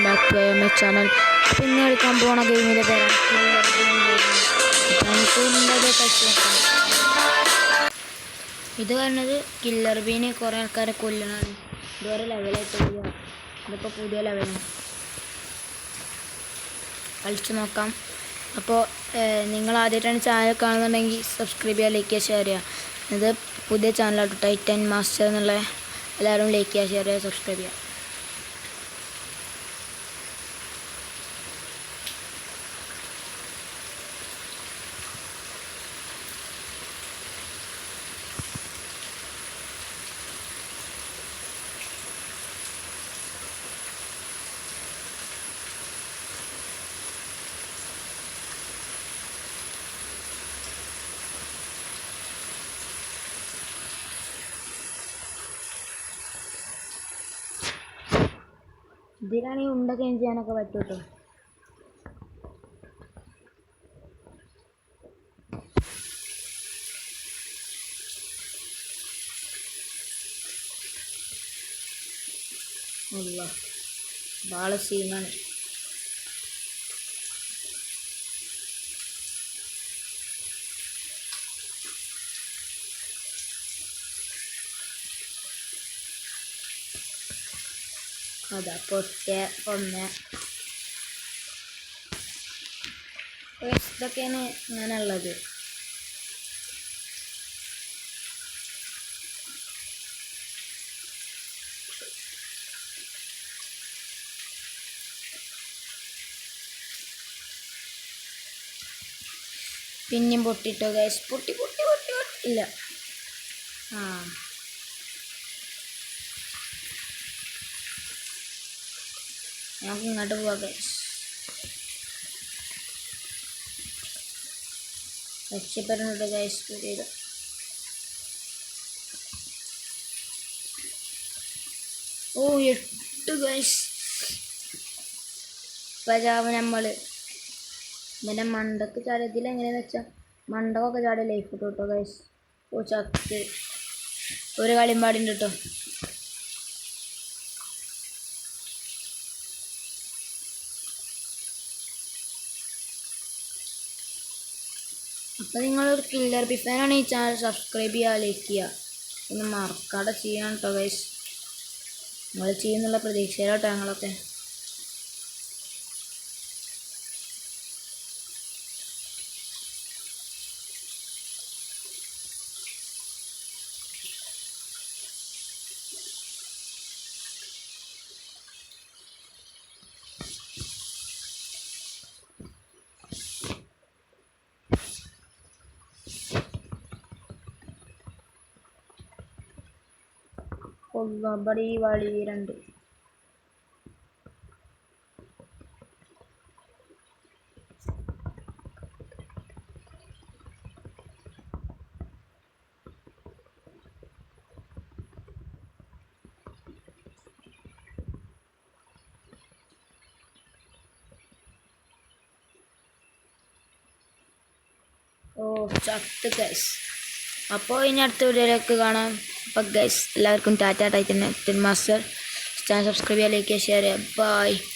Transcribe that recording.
Back to my channel. അപ്പോൾ ഇന്ന് കളിക്കാൻ പോണ ഗെയിമിൻ്റെ പേരാണ് ഇത് പറഞ്ഞത് കില്ലർ ബീനെ കുറേ ആൾക്കാരെ കൊല്ലണമാണ്. ഇതുവരെ ലെവലായിട്ടില്ല. ഇതിപ്പോൾ പുതിയ ലെവലാണ്. കളിച്ച് നോക്കാം. അപ്പോൾ നിങ്ങൾ ആദ്യമായിട്ടാണ് ചാനൽ കാണുന്നുണ്ടെങ്കിൽ സബ്സ്ക്രൈബ് ചെയ്യുക, ലൈക്ക് ചെയ്യുക, ഷെയർ ചെയ്യുക. ഇത് പുതിയ ചാനലായിട്ട് ടൈറ്റൻ മാസ്റ്റർ എന്നുള്ള എല്ലാവരും ലൈക്ക് ചെയ്യുക, ഷെയർ ചെയ്യുക, സബ്സ്ക്രൈബ് ചെയ്യുക. ഇതിലാണെങ്കിൽ ഉണ്ട ചേഞ്ച് ചെയ്യാനൊക്കെ പറ്റും കേട്ടോ. ബാള സീനാണ്. അതാ പൊട്ടിയ ഒന്ന് ഇതൊക്കെയാണ് ഇങ്ങനെയുള്ളത്. പിന്നെയും പൊട്ടിട്ടോ ഗൈസ്, പൊട്ടി ഇല്ല. നമുക്ക് ഇങ്ങോട്ട് പോവാം ഗൈസ്. രക്ഷപ്പെടുന്നുണ്ട് ഗൈസ്. പുതിയത് ഓ 8 ഗൈസ്. പജാവ് നമ്മൾ ഇങ്ങനെ മണ്ടക്ക് ചാടിയതിൽ എങ്ങനെയാന്ന് വെച്ചാൽ മണ്ടക്കൊക്കെ ചാടിയ ലൈഫ് കിട്ടും കേട്ടോ ഗൈസ്. ഓ ചത്ത് ഒരു കളിയും പാടിണ്ട് കേട്ടോ. അപ്പോൾ നിങ്ങളൊരു കില്ലർ ബി ഫാനാണ് ഈ ചാനൽ സബ്സ്ക്രൈബ് ചെയ്യുക, ലൈക്ക് ചെയ്യുക, പിന്നെ മറക്കാതെ ചെയ്യണം കേട്ടോ ഗൈസ്. നിങ്ങൾ ചെയ്യുന്നുള്ള പ്രതീക്ഷയിലോട്ടോ ഞങ്ങളൊക്കെ. ബടി വളി 2 ഓ ചത്ത് ഗൈസ്. അപ്പോൾ ഇനി അടുത്ത വീഡിയോയിലേക്ക് കാണാം. അപ്പോൾ ഗൈസ് എല്ലാവർക്കും Tata. Titan master channel subscribe ചെയ്യുക, ലൈക്ക് ചെയ്യുക, ഷെയർ ചെയ്യുക. ബൈ.